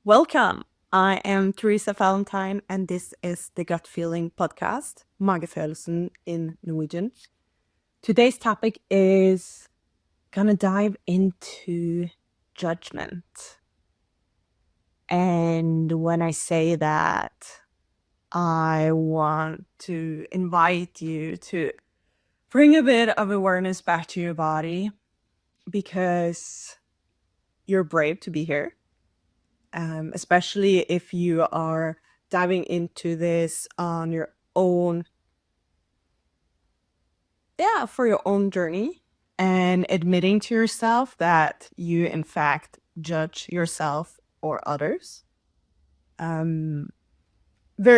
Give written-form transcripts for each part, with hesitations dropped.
Welcome. I am Teresa Valentine, and this is the Gut Feeling podcast, Magefølelsen in Norwegian. Today's topic is gonna dive into judgment. And when I say that, I want to invite you to bring a bit of awareness back to your body because you're brave to be here. Especially if you are diving into this on your own, for your own journey, and admitting to yourself that you, in fact, judge yourself or others. Very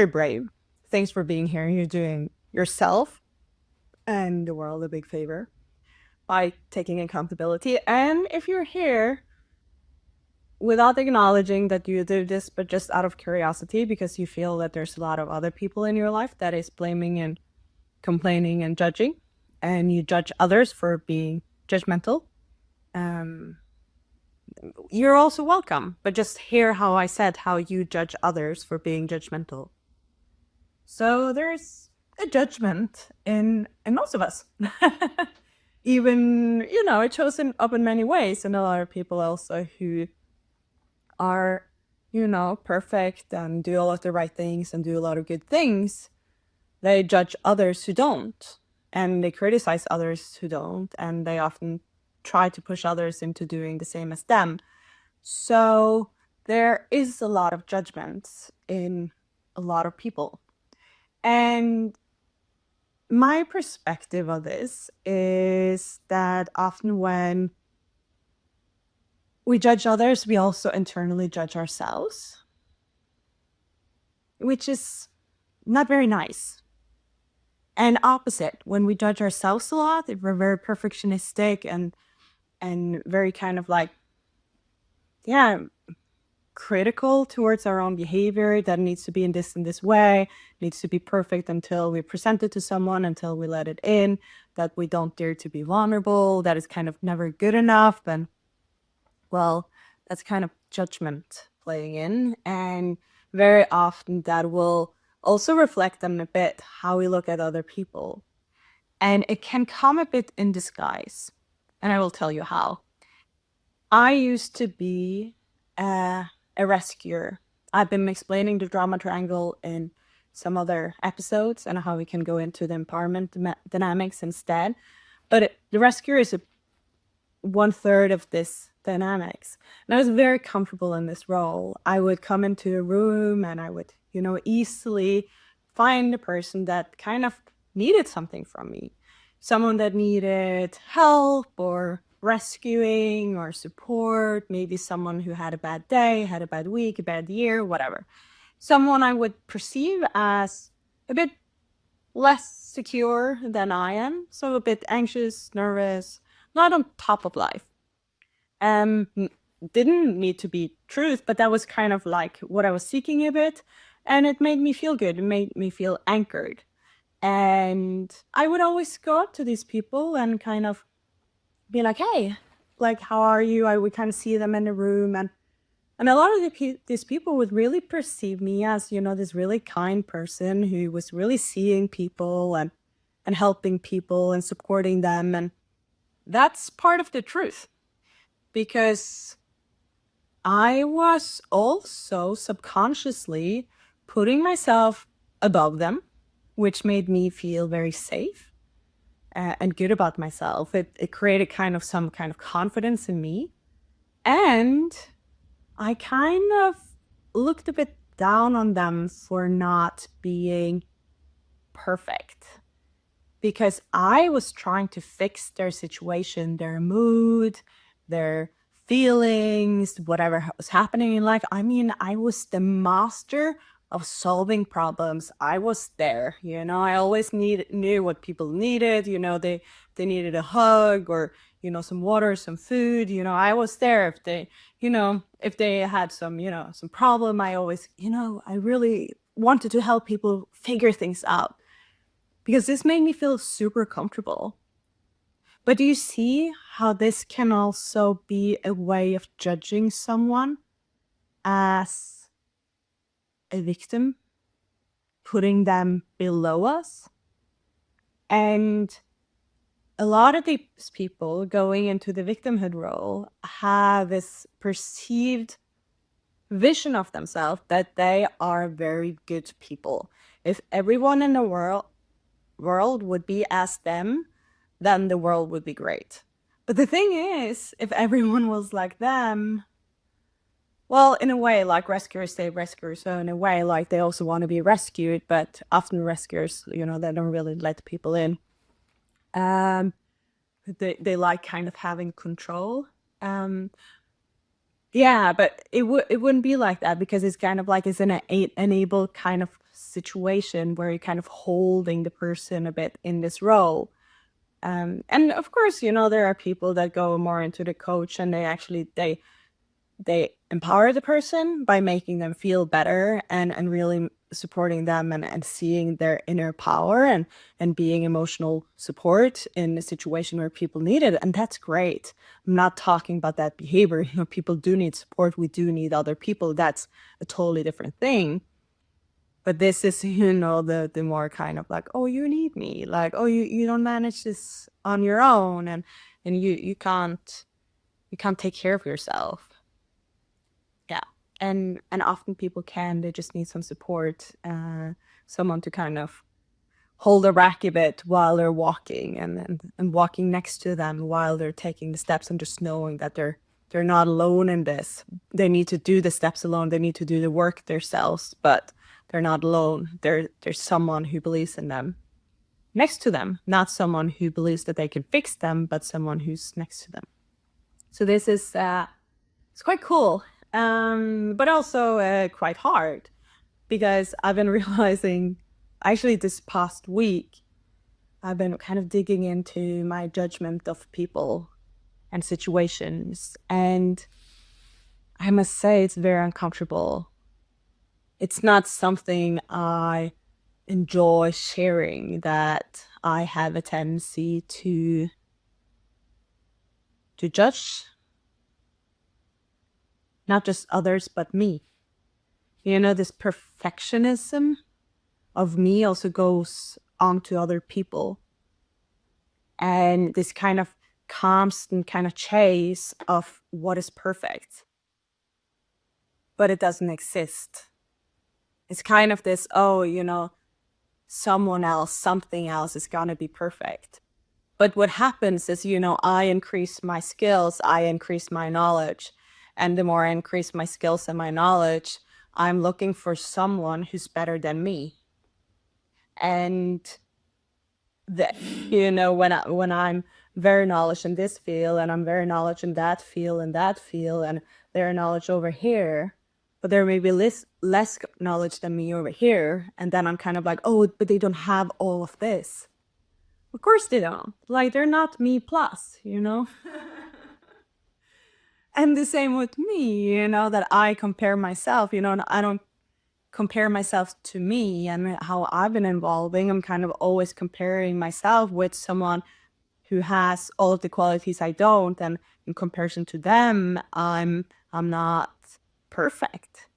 brave. Thanks for being here. You're doing yourself and the world a big favor by taking accountability. And if you're here without acknowledging that you do this, but just out of curiosity because you feel that there's a lot of other people in your life that is blaming and complaining and judging, and you judge others for being judgmental, you're also welcome. But just hear how I said how you judge others for being judgmental. So there's a judgment in most of us. Even, it shows up in many ways, and a lot of people also who are, perfect and do all of the right things and do a lot of good things, they judge others who don't, and they criticize others who don't, and they often try to push others into doing the same as them. So there is a lot of judgments in a lot of people. And my perspective of this is that often when we judge others, we also internally judge ourselves, which is not very nice. And opposite, when we judge ourselves a lot, if we're very perfectionistic and very kind of like, critical towards our own behavior, that needs to be in this way, needs to be perfect until we present it to someone, until we let it in, that we don't dare to be vulnerable, that is kind of never good enough, then, well, that's kind of judgment playing in. And very often that will also reflect on a bit how we look at other people. And it can come a bit in disguise. And I will tell you how. I used to be a rescuer. I've been explaining the drama triangle in some other episodes and how we can go into the empowerment dynamics instead. But the rescuer is 1/3 of this dynamics. And I was very comfortable in this role. I would come into a room and I would, easily find a person that kind of needed something from me. Someone that needed help or rescuing or support, maybe someone who had a bad day, had a bad week, a bad year, whatever. Someone I would perceive as a bit less secure than I am, so a bit anxious, nervous, not on top of life. Didn't need to be truth, but that was kind of like what I was seeking a bit, and it made me feel good. It made me feel anchored. And I would always go up to these people and kind of be like, hey, like, how are you? I would kind of see them in the room, and a lot of these people would really perceive me as, this really kind person who was really seeing people and helping people and supporting them. And that's part of the truth, because I was also subconsciously putting myself above them, which made me feel very safe and good about myself. It created some kind of confidence in me. And I kind of looked a bit down on them for not being perfect, because I was trying to fix their situation, their mood, their feelings, whatever was happening in life. I mean, I was the master of solving problems. I was there, I always knew what people needed. They needed a hug or, some water, some food. I was there if they had some problem. I always, I really wanted to help people figure things out, because this made me feel super comfortable. But do you see how this can also be a way of judging someone? as a victim, putting them below us. And a lot of these people going into the victimhood role have this perceived vision of themselves that they are very good people. If everyone in the world would be as them, then the world would be great. But the thing is, if everyone was like them, well, in a way, like rescuers save rescuers, so in a way, like they also want to be rescued, but often rescuers, they don't really let people in. They like kind of having control. Yeah, but it wouldn't be like that, because it's kind of like it's an enable kind of situation where you're kind of holding the person a bit in this role. And of course, there are people that go more into the coach, and they empower the person by making them feel better and really supporting them and seeing their inner power and being emotional support in a situation where people need it. And that's great. I'm not talking about that behavior. People do need support. We do need other people. That's a totally different thing. But this is, the more kind of like, oh, you need me. Like, oh, you don't manage this on your own, and you can't take care of yourself. Yeah. And often people they just need some support, someone to kind of hold a rack a bit while they're walking, and walking next to them while they're taking the steps, and just knowing that they're not alone in this. They need to do the steps alone. They need to do the work themselves, but they're not alone. There's someone who believes in them next to them, not someone who believes that they can fix them, but someone who's next to them. So this is it's quite cool, but also quite hard, because I've been realizing, actually this past week, I've been kind of digging into my judgment of people and situations, and I must say it's very uncomfortable. It's not something I enjoy sharing, that I have a tendency to judge not just others, but me. This perfectionism of me also goes on to other people. And this kind of constant kind of chase of what is perfect. But it doesn't exist. It's kind of this, someone else, something else is gonna be perfect. But what happens is, I increase my skills, I increase my knowledge. And the more I increase my skills and my knowledge, I'm looking for someone who's better than me. And when I'm very knowledge in this field, and I'm very knowledge in that field and that field, and their knowledge over here, but there may be less knowledge than me over here, and then I'm kind of like, oh, but they don't have all of this. Of course they don't. Like, they're not me plus, And the same with me, that I compare myself, and I don't compare myself to me and how I've been evolving. I'm kind of always comparing myself with someone who has all of the qualities I don't, and in comparison to them, I'm not perfect.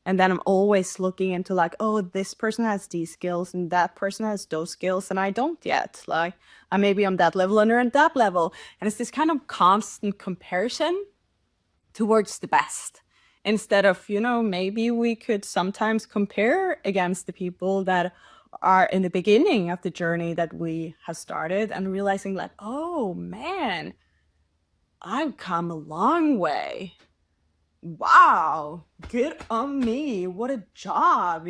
And then I'm always looking into like, oh, this person has these skills and that person has those skills and I don't yet. Like, I maybe on that level and they're at that level. And it's this kind of constant comparison towards the best, instead of, maybe we could sometimes compare against the people that are in the beginning of the journey that we have started, and realizing like, oh man, I've come a long way. Wow, good on me. What a job,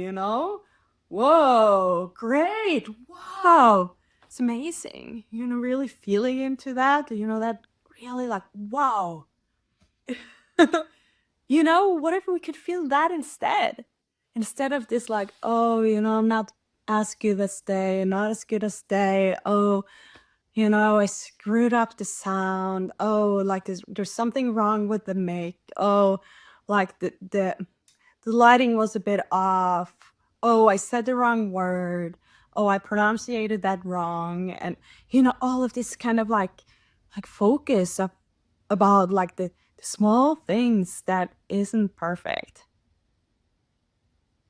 Whoa, great. Wow. It's amazing. Really feeling into that, that really like, wow. What if we could feel that instead? Instead of this like, oh, I'm not as good as they, not as good as they. Oh, I screwed up the sound. Oh, like there's something wrong with the make. Oh, like the lighting was a bit off. Oh, I said the wrong word. Oh, I pronunciated that wrong. And all of this kind of like focus about like the small things that isn't perfect.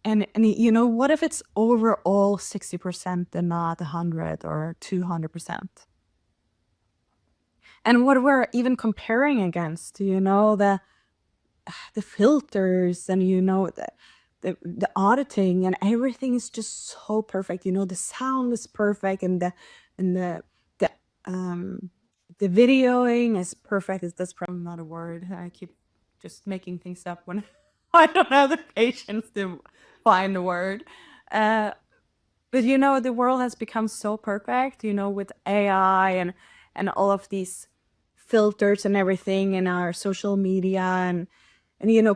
And what if it's overall 60% and not 100 or 200%? And what we're even comparing against, the filters and the auditing and everything is just so perfect. The sound is perfect and the um the videoing is perfect. That's probably not a word. I keep just making things up when I don't have the patience to find a word. But the world has become so perfect, with AI and all of these filters and everything in our social media and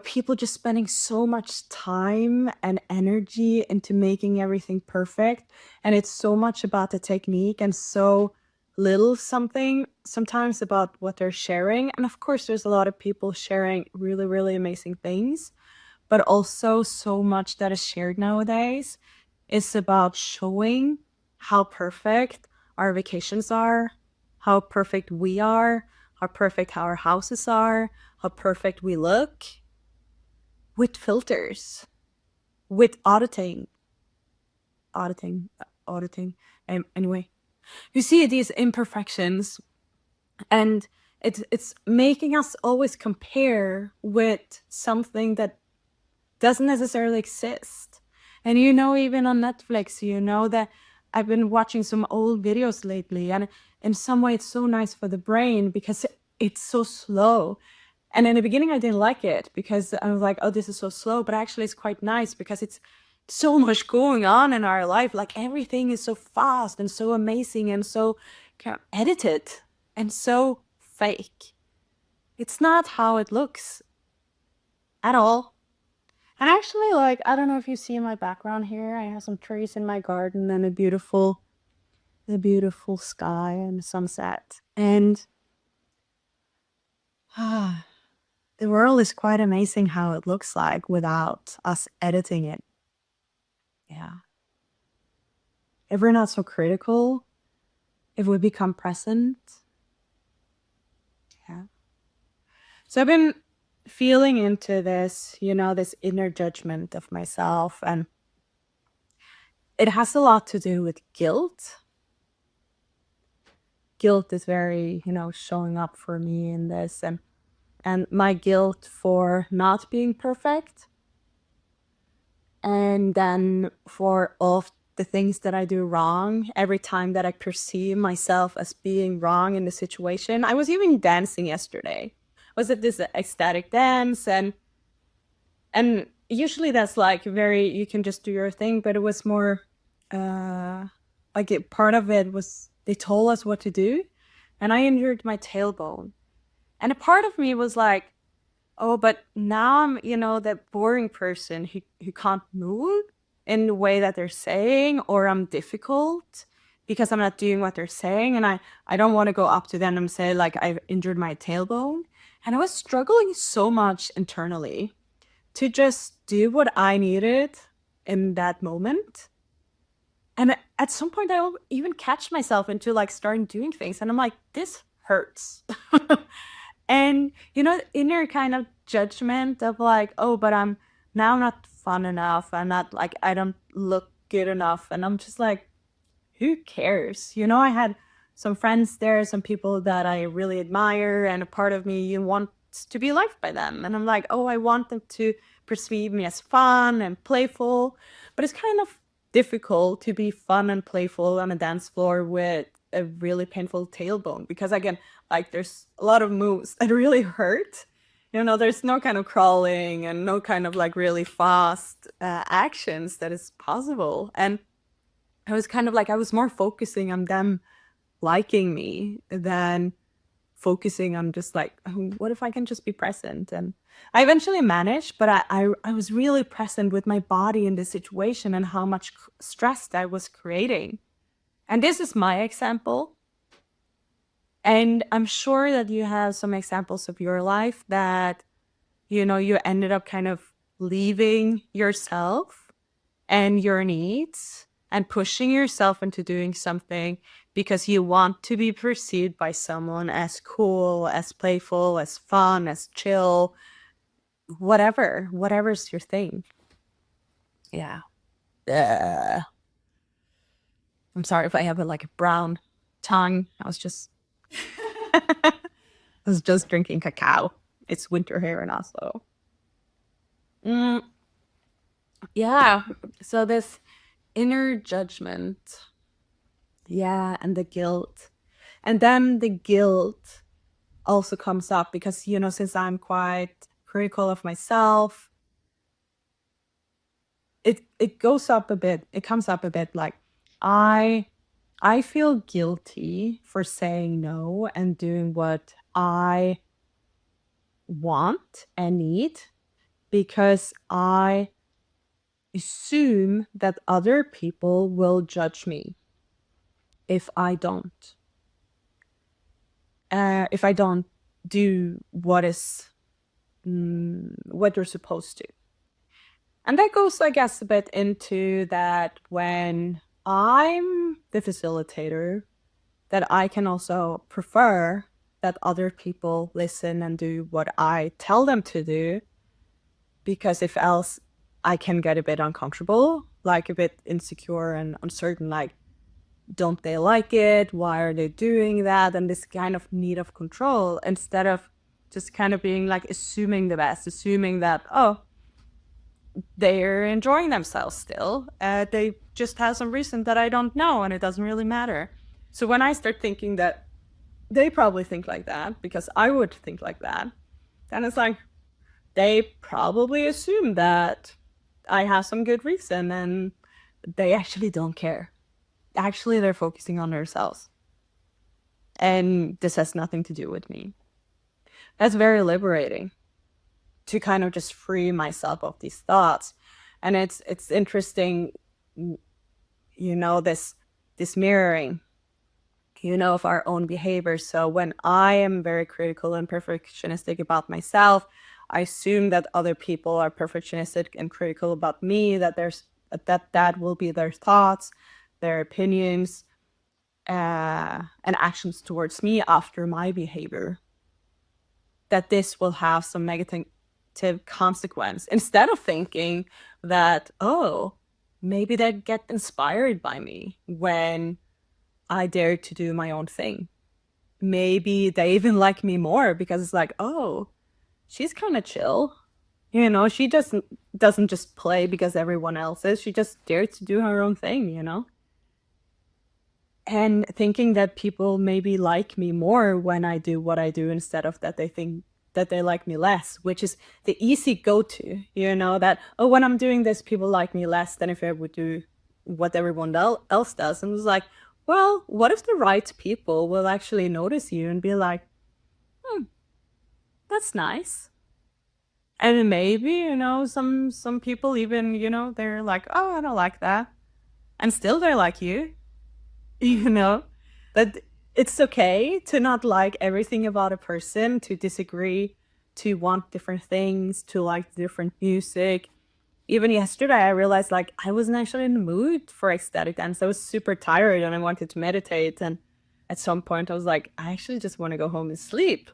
people just spending so much time and energy into making everything perfect. And it's so much about the technique and so little something sometimes about what they're sharing. And of course, there's a lot of people sharing really, really amazing things, but also so much that is shared nowadays is about showing how perfect our vacations are, how perfect we are, how perfect our houses are, how perfect we look, with filters, with auditing. Anyway, you see these imperfections, and it's making us always compare with something that doesn't necessarily exist. And even on Netflix, that I've been watching some old videos lately, and in some way it's so nice for the brain because it's so slow. And in the beginning I didn't like it because I was like, oh, this is so slow, but actually it's quite nice because it's so much going on in our life. Like everything is so fast and so amazing and so kind of edited and so fake. It's not how it looks at all. And actually, like, I don't know if you see my background here. I have some trees in my garden and a beautiful sky and sunset. And the world is quite amazing how it looks like without us editing it. Yeah. If we're not so critical, if we become present. Yeah. So I've been feeling into this, this inner judgment of myself, and it has a lot to do with guilt. Guilt is very, showing up for me in this, and my guilt for not being perfect, and then for all of the things that I do wrong every time that I perceive myself as being wrong in the situation. I was even dancing yesterday. Was it this ecstatic dance? And usually that's like very, you can just do your thing, but it was more part of it was they told us what to do, and I injured my tailbone. And a part of me was like, oh, but now I'm, that boring person who can't move in the way that they're saying, or I'm difficult because I'm not doing what they're saying. And I don't want to go up to them and say, like, I've injured my tailbone. And I was struggling so much internally to just do what I needed in that moment. And at some point, I even catch myself into like starting doing things. And I'm like, this hurts. And, inner kind of judgment of like, oh, but I'm now not fun enough. I'm not like, I don't look good enough. And I'm just like, who cares? I had some friends there, some people that I really admire. And a part of me wants to be liked by them. And I'm like, oh, I want them to perceive me as fun and playful. But it's kind of difficult to be fun and playful on a dance floor with a really painful tailbone, because again, like there's a lot of moves that really hurt. There's no kind of crawling and no kind of like really fast actions that is possible. And I was kind of like, I was more focusing on them liking me than focusing on just like, oh, what if I can just be present? And I eventually managed, but I was really present with my body in this situation and how much stress I was creating. And this is my example. And I'm sure that you have some examples of your life that, you ended up kind of leaving yourself and your needs and pushing yourself into doing something because you want to be perceived by someone as cool, as playful, as fun, as chill, whatever's your thing. Yeah. I'm sorry if I have a brown tongue. I was just drinking cacao. It's winter here in Oslo. Yeah. So this inner judgment. Yeah, and the guilt. And then the guilt also comes up because, since I'm quite critical of myself, it goes up a bit. It comes up a bit like I feel guilty for saying no and doing what I want and need because I assume that other people will judge me if I don't. If I don't do what they're supposed to. And that goes, I guess, a bit into that when I'm the facilitator, that I can also prefer that other people listen and do what I tell them to do, because if else I can get a bit uncomfortable, like a bit insecure and uncertain, like, don't they like it? Why are they doing that? And this kind of need of control, instead of just kind of being like assuming the best, assuming that, oh, they're enjoying themselves still. They just have some reason that I don't know, and it doesn't really matter. So when I start thinking that they probably think like that because I would think like that, then it's like they probably assume that I have some good reason and they actually don't care. Actually, they're focusing on themselves. And this has nothing to do with me. That's very liberating to kind of just free myself of these thoughts. And it's interesting, this mirroring, of our own behavior. So when I am very critical and perfectionistic about myself, I assume that other people are perfectionistic and critical about me, that that will be their thoughts, their opinions, and actions towards me after my behavior. That this will have some negative consequence, instead of thinking that, oh, maybe they get inspired by me when I dare to do my own thing. Maybe they even like me more because it's like, oh, she's kind of chill. She doesn't just play because everyone else is. She just dares to do her own thing, And thinking that people maybe like me more when I do what I do, instead of that they think that they like me less, which is the easy go-to, that, oh, when I'm doing this, people like me less than if I would do what everyone else does. And it's like, well, what if the right people will actually notice you and be like, that's nice. And maybe, some people even, they're like, oh, I don't like that. And still they like you, That it's okay to not like everything about a person, to disagree, to want different things, to like different music. Even yesterday, I realized like I wasn't actually in the mood for ecstatic dance. I was super tired and I wanted to meditate. And at some point, I was like, I actually just want to go home and sleep.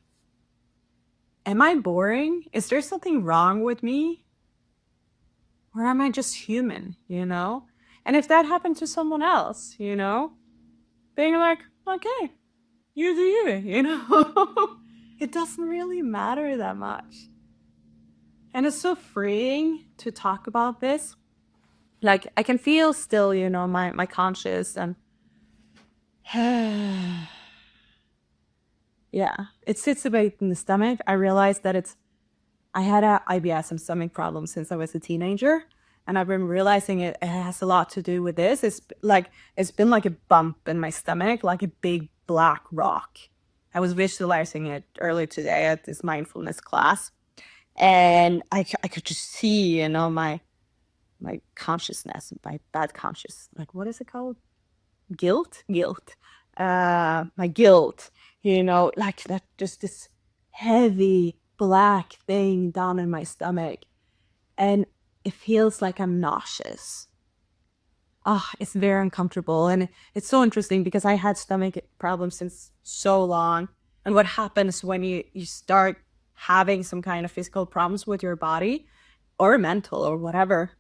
Am I boring? Is there something wrong with me? Or am I just human, And if that happened to someone else, being like, okay, you do you, It doesn't really matter that much. And it's so freeing to talk about this. Like, I can feel still, my conscience and yeah, it sits a bit in the stomach. I realized that I had a IBS and stomach problem since I was a teenager. And I've been realizing it has a lot to do with this. It's been like a bump in my stomach, like a big black rock. I was visualizing it earlier today at this mindfulness class. And I could just see, my consciousness, my bad conscious, like, what is it called? Guilt. My guilt, like that, just this heavy black thing down in my stomach. And it feels like I'm nauseous. it's very uncomfortable. And it's so interesting because I had stomach problems since so long. And what happens when you start having some kind of physical problems with your body or mental or whatever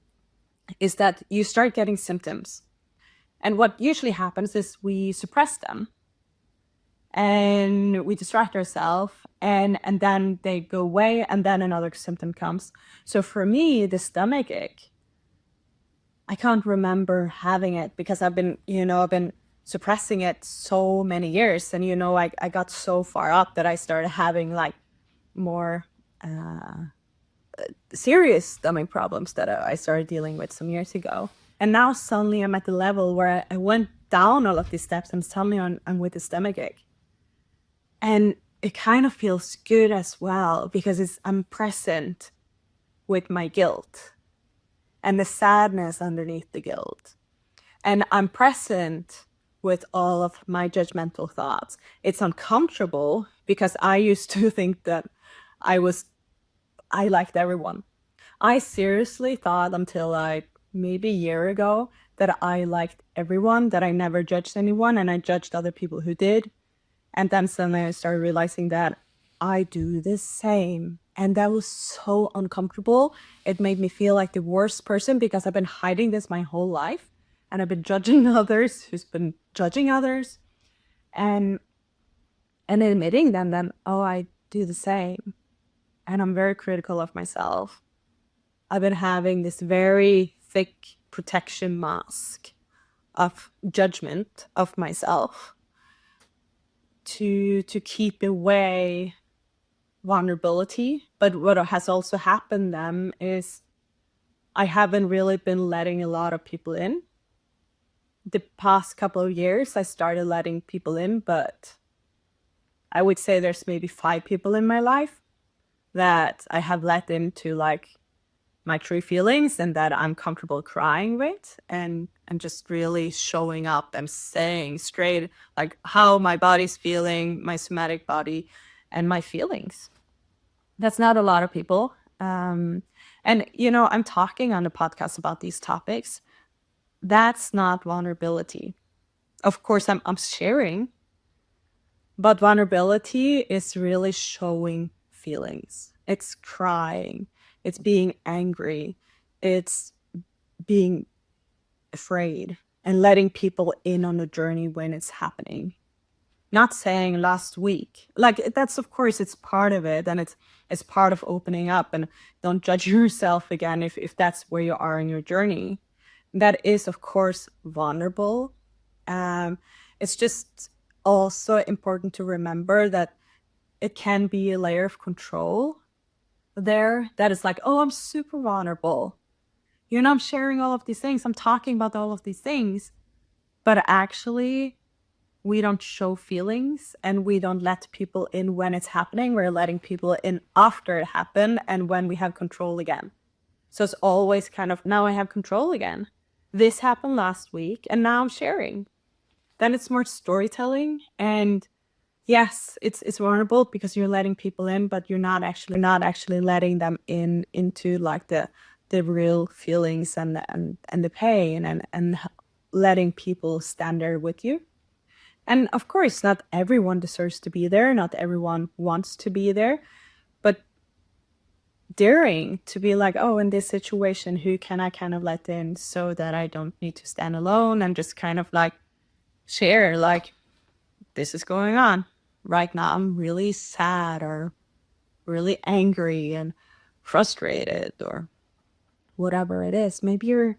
is that you start getting symptoms. And what usually happens is we suppress them and we distract ourselves, and then they go away, and then another symptom comes. So for me, the stomach ache, I can't remember having it because I've been suppressing it so many years. And I got so far up that I started having like more serious stomach problems that I started dealing with some years ago. And now suddenly I'm at the level where I went down all of these steps and suddenly I'm with the stomach ache. And it kind of feels good as well because I'm present with my guilt and the sadness underneath the guilt. And I'm present with all of my judgmental thoughts. It's uncomfortable because I used to think that I liked everyone. I seriously thought until like maybe a year ago that I liked everyone, that I never judged anyone, and I judged other people who did. And then suddenly I started realizing that I do the same. And that was so uncomfortable. It made me feel like the worst person because I've been hiding this my whole life. And I've been judging others who's been judging others. And admitting then that, oh, I do the same. And I'm very critical of myself. I've been having this very thick protection mask of judgment of myself to keep away vulnerability. But what has also happened then is I haven't really been letting a lot of people in. The past couple of years, I started letting people in, but I would say there's maybe 5 people in my life that I have let into like my true feelings and that I'm comfortable crying with, and just really showing up and saying straight like how my body's feeling, my somatic body and my feelings. That's not a lot of people. And I'm talking on the podcast about these topics. That's not vulnerability. Of course, I'm sharing, but vulnerability is really showing feelings. It's crying. It's being angry. It's being afraid and letting people in on the journey when it's happening. Not saying last week. Like that's, of course, it's part of it, and it's part of opening up. And don't judge yourself again if that's where you are in your journey. That is, of course, vulnerable. It's just also important to remember that it can be a layer of control there that is like, oh, I'm super vulnerable. I'm sharing all of these things. I'm talking about all of these things. But actually, we don't show feelings and we don't let people in when it's happening. We're letting people in after it happened and when we have control again. So it's always kind of, now I have control again. This happened last week and now I'm sharing. Then it's more storytelling. And yes, it's vulnerable because you're letting people in, but you're not actually letting them into like the real feelings and the pain and letting people stand there with you. And of course, not everyone deserves to be there. Not everyone wants to be there. But daring to be like, oh, in this situation, who can I kind of let in so that I don't need to stand alone, and just kind of like share, like, this is going on right now. I'm really sad or really angry and frustrated or whatever it is. Maybe you're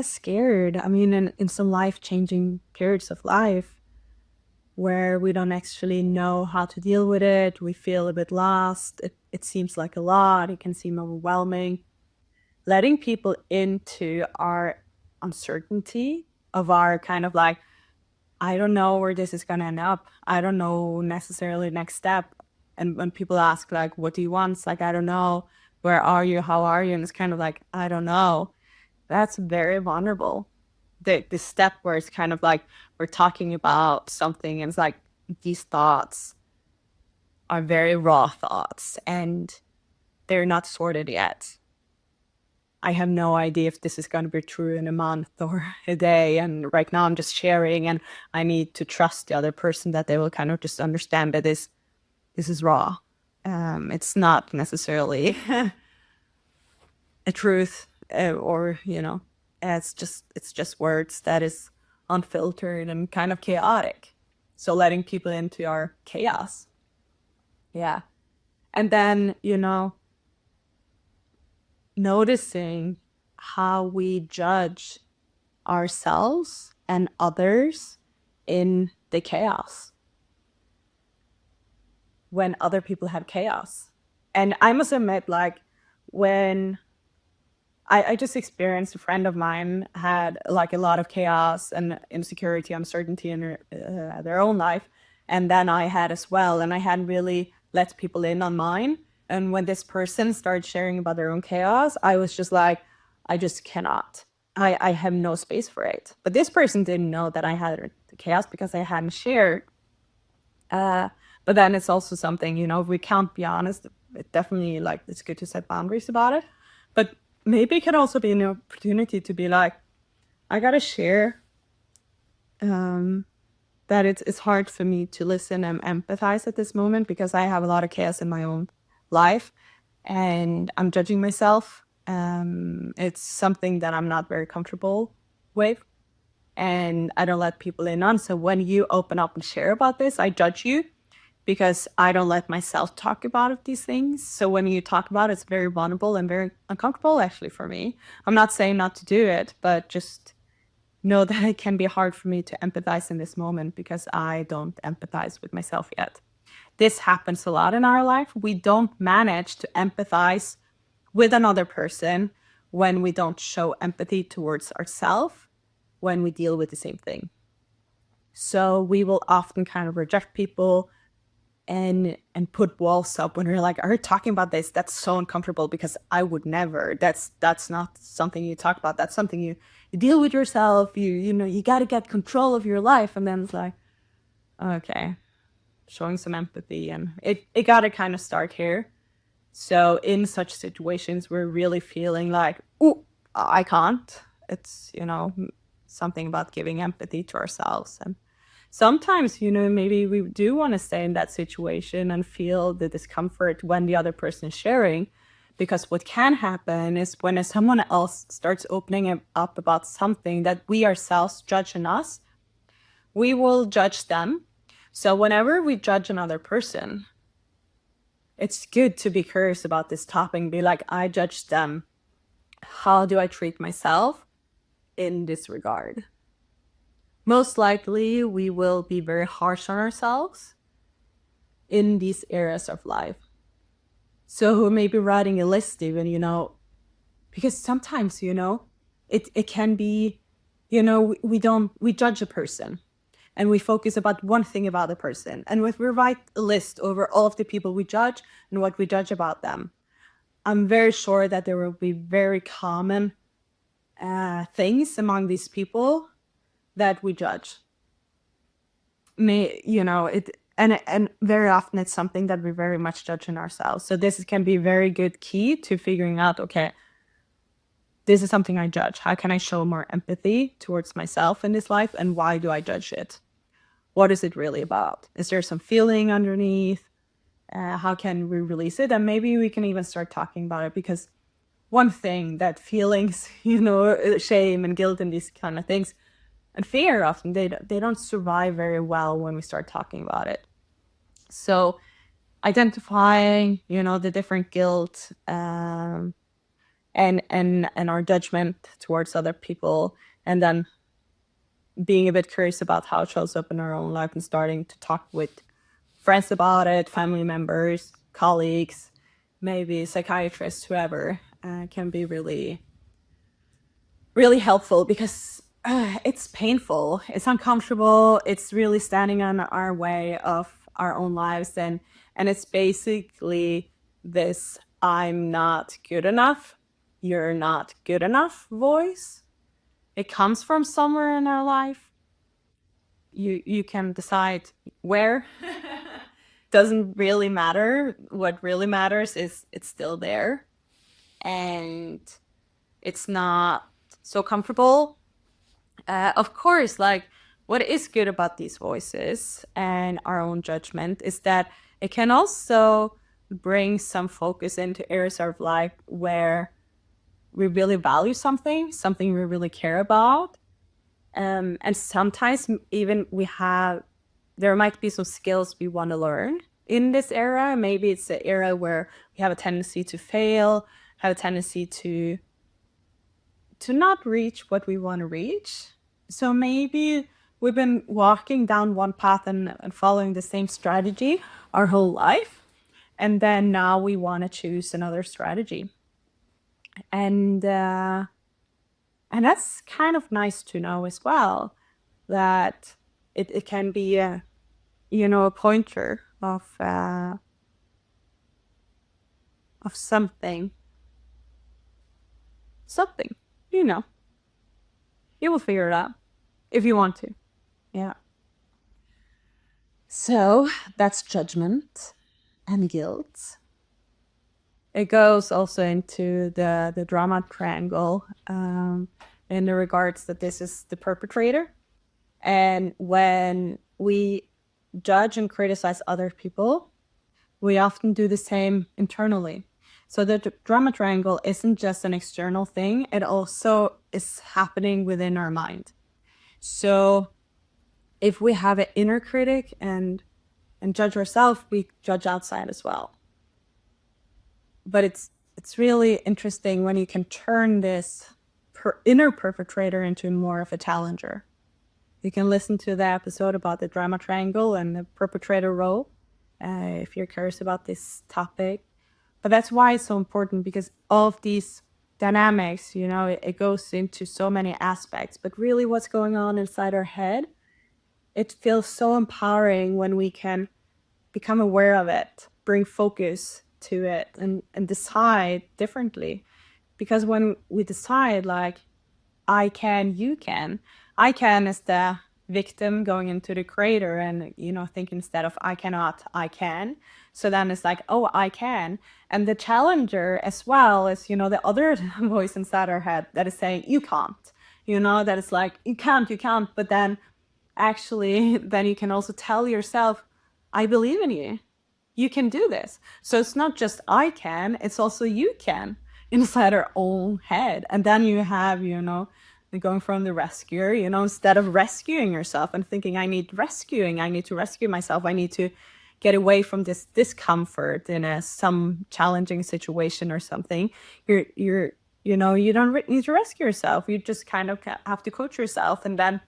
scared. I mean, in some life-changing periods of life where we don't actually know how to deal with it, we feel a bit lost. It seems like a lot. It can seem overwhelming. Letting people into our uncertainty of our kind of like, I don't know where this is going to end up. I don't know necessarily next step. And when people ask like, what do you want? It's like, I don't know. Where are you? How are you? And it's kind of like, I don't know. That's very vulnerable. The step where it's kind of like we're talking about something and it's like these thoughts are very raw thoughts and they're not sorted yet. I have no idea if this is going to be true in a month or a day. And right now I'm just sharing, and I need to trust the other person that they will kind of just understand that this is raw. It's not necessarily a truth, or it's just words that is unfiltered and kind of chaotic. So letting people into our chaos. Yeah. And then, noticing how we judge ourselves and others in the chaos when other people have chaos. And I must admit, like, when I just experienced, a friend of mine had like a lot of chaos and insecurity, uncertainty in their own life. And then I had as well. And I hadn't really let people in on mine. And when this person started sharing about their own chaos, I was just like, I just cannot. I have no space for it. But this person didn't know that I had the chaos because I hadn't shared. But then it's also something, if we can't be honest, it definitely, like, it's good to set boundaries about it. But maybe it can also be an opportunity to be like, I gotta share that it's hard for me to listen and empathize at this moment because I have a lot of chaos in my own life and I'm judging myself. It's something that I'm not very comfortable with and I don't let people in on. So when you open up and share about this, I judge you because I don't let myself talk about these things. So when you talk about it, it's very vulnerable and very uncomfortable, actually, for me. I'm not saying not to do it, but just know that it can be hard for me to empathize in this moment because I don't empathize with myself yet. This happens a lot in our life. We don't manage to empathize with another person when we don't show empathy towards ourselves when we deal with the same thing. So we will often kind of reject people and put walls up when we're like, are you talking about this? That's so uncomfortable because I would never. That's not something you talk about. That's something you deal with yourself. You got to get control of your life. And then it's like, okay, showing some empathy, and it got to kind of start here. So in such situations, we're really feeling like, oh, I can't. It's something about giving empathy to ourselves. And sometimes, maybe we do want to stay in that situation and feel the discomfort when the other person is sharing. Because what can happen is when someone else starts opening up about something that we ourselves judge in us, we will judge them. So whenever we judge another person, it's good to be curious about this topic and be like, I judge them. How do I treat myself in this regard? Most likely, we will be very harsh on ourselves in these areas of life. So maybe writing a list even, because sometimes, it can be, we judge a person and we focus about one thing about the person. And if we write a list over all of the people we judge and what we judge about them, I'm very sure that there will be very common things among these people that we judge. And very often it's something that we very much judge in ourselves. So this can be a very good key to figuring out, okay, this is something I judge. How can I show more empathy towards myself in this life? And why do I judge it? What is it really about? Is there some feeling underneath? How can we release it? And maybe we can even start talking about it, because one thing that feelings, shame and guilt and these kind of things, and fear, often they don't survive very well when we start talking about it. So identifying, the different guilt and our judgment towards other people, and then being a bit curious about how it shows up in our own life and starting to talk with friends about it, family members, colleagues, maybe psychiatrists, whoever, can be really, really helpful, because it's painful, it's uncomfortable, it's really standing on our way of our own lives, and it's basically this I'm not good enough, you're not good enough voice. It comes from somewhere in our life. You can decide where. Doesn't really matter. What really matters is it's still there, and it's not so comfortable. Of course, like what is good about these voices and our own judgment is that it can also bring some focus into areas of life where we really value something we really care about. And sometimes even there might be some skills we want to learn in this era. Maybe it's an era where we have a tendency to fail, have a tendency to not reach what we want to reach. So maybe we've been walking down one path and following the same strategy our whole life. And then now we want to choose another strategy. And that's kind of nice to know as well, that it can be a pointer of something, you will figure it out if you want to. Yeah. So that's judgment and guilt. It goes also into the drama triangle, in the regards that this is the perpetrator. And when we judge and criticize other people, we often do the same internally. So the drama triangle isn't just an external thing, it also is happening within our mind. So if we have an inner critic and judge ourselves, we judge outside as well. But it's really interesting when you can turn this inner perpetrator into more of a challenger. You can listen to the episode about the drama triangle and the perpetrator role, if you're curious about this topic. But that's why it's so important, because all of these dynamics, it goes into so many aspects. But really what's going on inside our head, it feels so empowering when we can become aware of it, bring focus to it, and decide differently. Because when we decide like, I can, you can, I can is the victim going into the crater and, thinking instead of I cannot, I can. So then it's like, oh, I can. And the challenger as well is, the other voice inside our head that is saying, you can't, that is like, you can't. But then actually, then you can also tell yourself, I believe in you. You can do this. So it's not just I can, it's also you can inside our own head. And then you have, going from the rescuer, instead of rescuing yourself and thinking, I need rescuing, I need to rescue myself, I need to get away from this discomfort in some challenging situation or something. You don't need to rescue yourself. You just kind of have to coach yourself. And then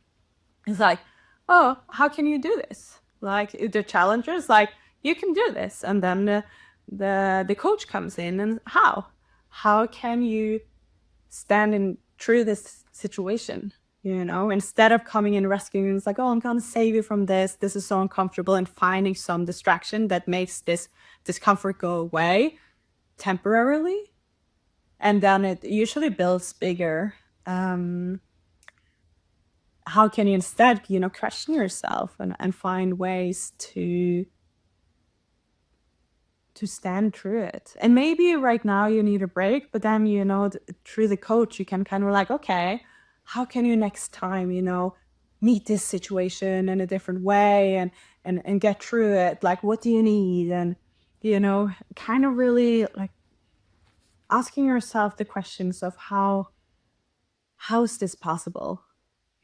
it's like, oh, how can you do this? Like the challenger is like, you can do this. And then the coach comes in and how can you stand in through this situation? Instead of coming in rescuing, it's like, oh, I'm gonna save you from this. This is so uncomfortable, and finding some distraction that makes this discomfort go away temporarily. And then it usually builds bigger. How can you instead, question yourself and find ways to stand through it? And maybe right now you need a break, but then, through the coach, you can kind of like, okay, how can you next time, meet this situation in a different way and get through it? Like, what do you need? And, kind of really like asking yourself the questions of how is this possible?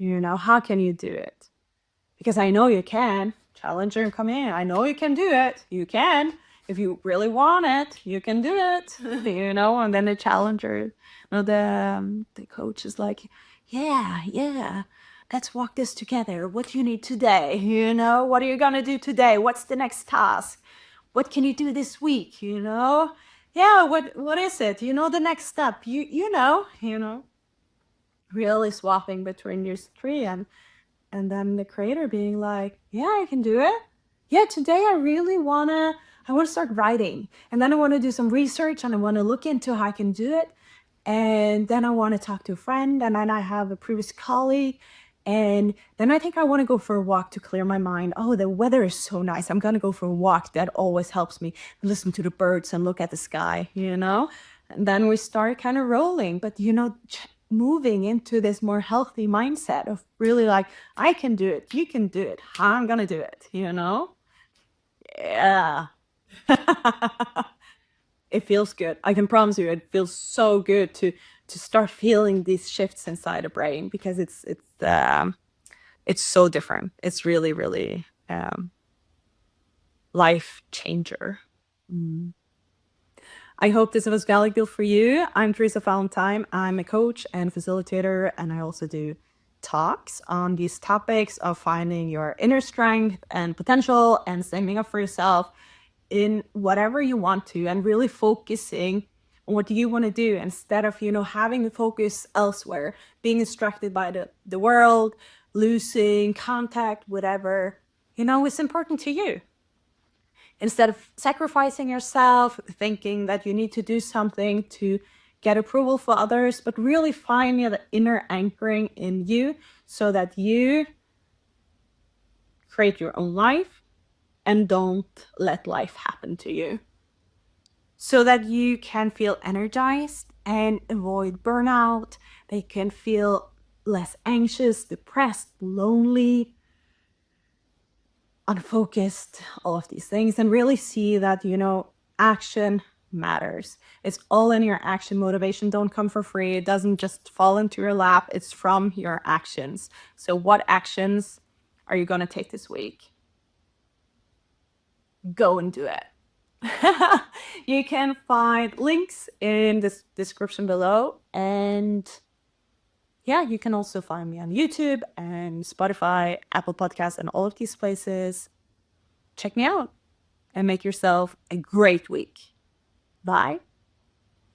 How can you do it? Because I know you can. Challenger, come in. I know you can do it. You can. If you really want it, you can do it. And then the challenger, the coach is like, yeah, let's walk this together. What do you need today? What are you gonna do today? What's the next task? What can you do this week? Yeah, what is it? The next step. Really swapping between these three, and then the creator being like, yeah, I can do it. Yeah, today I want to start writing, and then I want to do some research, and I want to look into how I can do it, and then I want to talk to a friend, and then I have a previous colleague, and then I think I want to go for a walk to clear my mind. Oh, the weather is so nice. I'm going to go for a walk. That always helps me listen to the birds and look at the sky, And then we start kind of rolling, but moving into this more healthy mindset of really like, I can do it, you can do it, I'm gonna do it, Yeah. It feels good. I can promise you, it feels so good to start feeling these shifts inside the brain, because it's so different. It's really, really life changer. I hope this was valuable for you. I'm Teresa Valentine. I'm a coach and facilitator, and I also do talks on these topics of finding your inner strength and potential and standing up for yourself in whatever you want to, and really focusing on what you want to do instead of, having the focus elsewhere, being distracted by the world, losing contact, whatever, it's important to you. Instead of sacrificing yourself, thinking that you need to do something to get approval for others, but really finding the inner anchoring in you so that you create your own life and don't let life happen to you. So that you can feel energized and avoid burnout. They can feel less anxious, depressed, lonely, unfocused, all of these things, and really see that, action matters. It's all in your action. Motivation don't come for free. It doesn't just fall into your lap. It's from your actions. So what actions are you going to take this week? Go and do it. You can find links in this description below, and yeah, you can also find me on YouTube and Spotify, Apple Podcasts, and all of these places. Check me out and make yourself a great week. Bye.